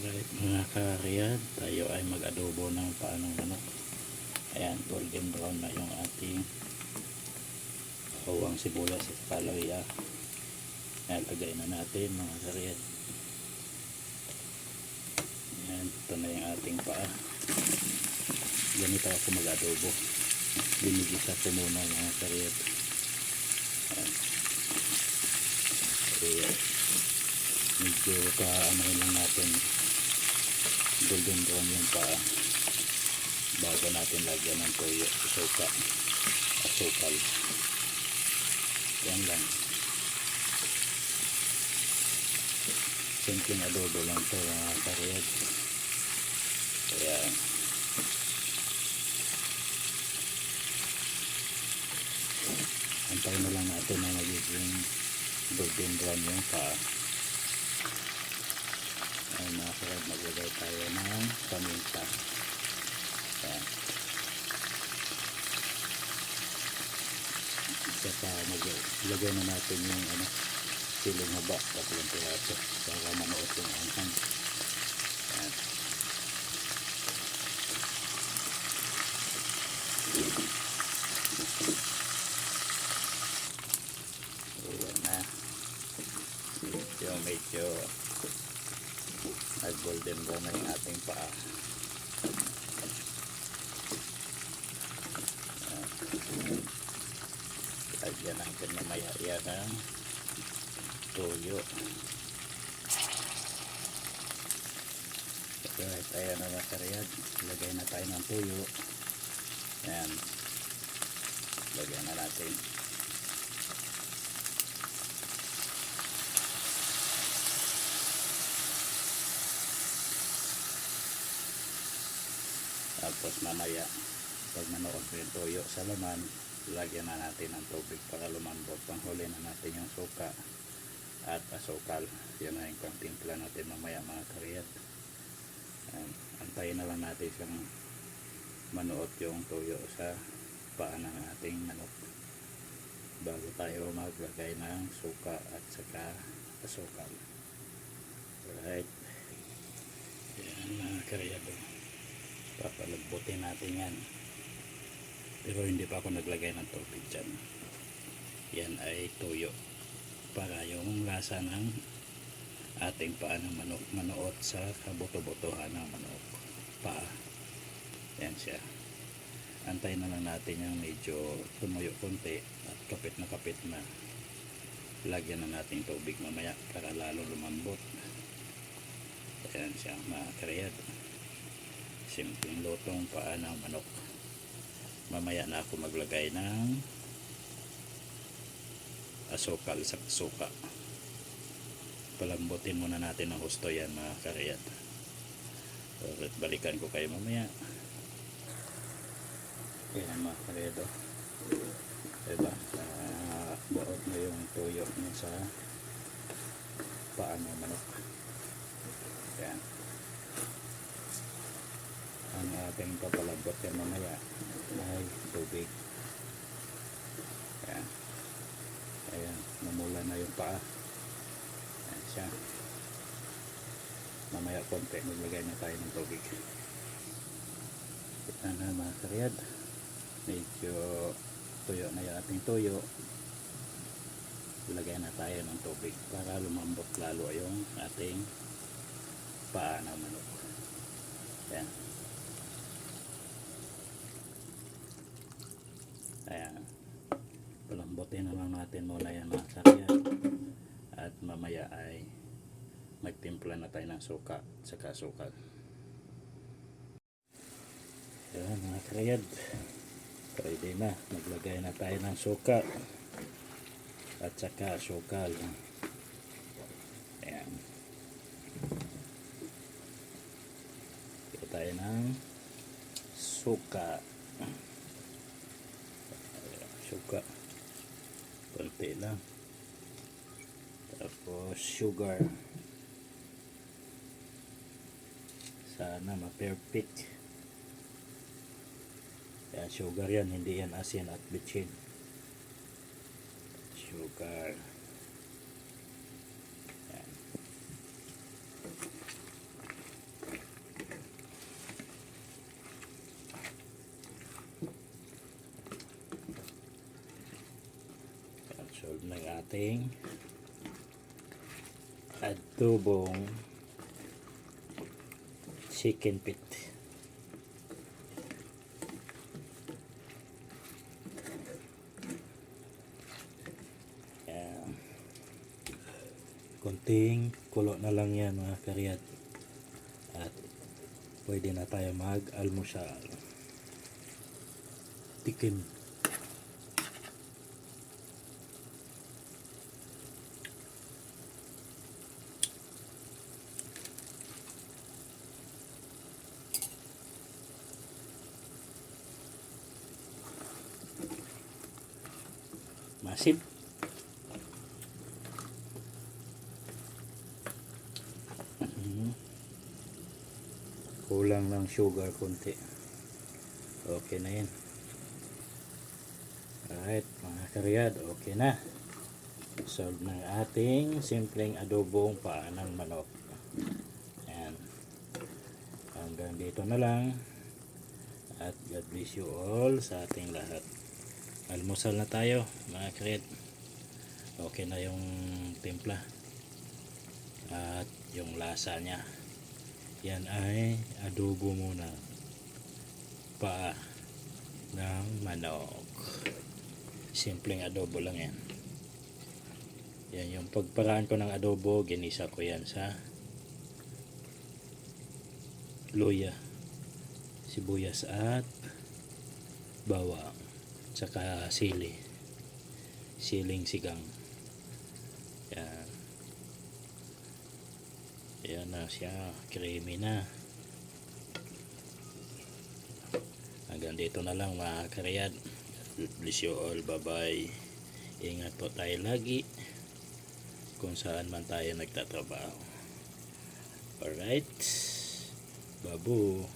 Alright mga kariyad, tayo ay mag-adobo ng paanong manok. Ayan, golden brown na yung ating bawang sibuyas at palaya. Ayan, lagay na natin mga kariyad. Ayan, ito na yung ating paa. Ganito ako mag-adobo. Binigisa ko muna mga kariyad. Ayan. Ayan. Medyo kaanahin lang natin golden brown yung paa bago natin lagyan ng toyo, suka, asukal. Yan lang, simpleng adobo lang ito mga kariyad. Kaya antayin na lang natin na magiging golden brown yung paa. Ay mga kariyad, maglagay tayo ng paminta. Ayan. Saka maglagay na natin yung siling haba, 3 piraso para manuot yung anghang. Ayan. Ayan na. Medyo golden brown na yung ating paa. Lagyan natin mamaya yan ng toyo. Alright, ayan na mga kariyad, lagay na tayo ng toyo. Ayan, lagyan na natin. Tapos mamaya pag nanuot yung toyo sa laman, lagyan na natin ng tubig para lumambot. Panghuli na natin yung suka at asukal. Yan na yung pangtimpla natin mamaya mga kariyat. Antayin na lang natin siyang manuot yung toyo sa paa ng ating manok bago tayo maglagay ng suka at saka asukal. Alright, yan mga kariyat, papalagbutin natin yan. Pero hindi pa ako naglagay ng tubig dyan. Yan ay toyo para yung lasa ng ating paa ng manok manuot sa kabuto-butuhan ng manok paa. Yan siya. Antayin na lang natin yung medyo tumuyo konti at kapit na lagyan na natin tubig mamaya para lalo lumambot. Yan siya mga kariyad, simpleng lutong paa ng manok. Mamaya na ako maglagay ng asukal sa suka. Palambutin muna natin ng husto yan mga kariyat. At balikan ko kayo mamaya. Yan mga kariyat, diba? Buot na yung tuyo niya sa paa ng manok. Yan ang ating papalabot yan mamaya ay tubig. Ayan, ayan, namula na yung paa. Ayan siya. Mamaya konti maglagay na tayo ng tubig. Kita na mga kariyad, medyo tuyo na yung ating tuyo. Ilagay na tayo ng tubig para lumambot lalo yung ating paa ng manok. Ayan. Ayan, palambutin na lang natin muna yan mga kariyat, at mamaya ay magtimpla na tayo ng suka at saka asukal. Ayan mga kariyat, ready na, maglagay na tayo ng suka at saka asukal. Ayan, ito tayo ng suka. Suka konti lang, tapos sugar, sana ma-perfect. Yan, sugar yan, hindi yan asin at bitchin. Sugar. Yan. ating adobong chicken feet. Yan. Konting kulo na lang yan mga karyat. At pwede na tayo mag-almusal. Tikim. Masip. Kulang ng sugar konti. Okay na yan. Alright mga karyad, okay na. Solve ng ating simpleng adobong paa ng manok. Ayan. Hanggang dito na lang. At God bless you all sa ating lahat. Almusal na tayo mga karyad. Okay na yung timpla. At yung lasa niya. Yan ay adobo muna. Paa ng manok. Simpleng adobo lang yan. Yan yung pagparaan ko ng adobo, ginisa ko yan sa luya, sibuyas at bawang, saka sili, siling sigang. Yan. Yan na siya, creamy na. Hanggang dito na lang mga karyad. Bless you all, bye bye. Ingat po tayo lagi kung saan man tayo nagtatrabaho. Alright, babu.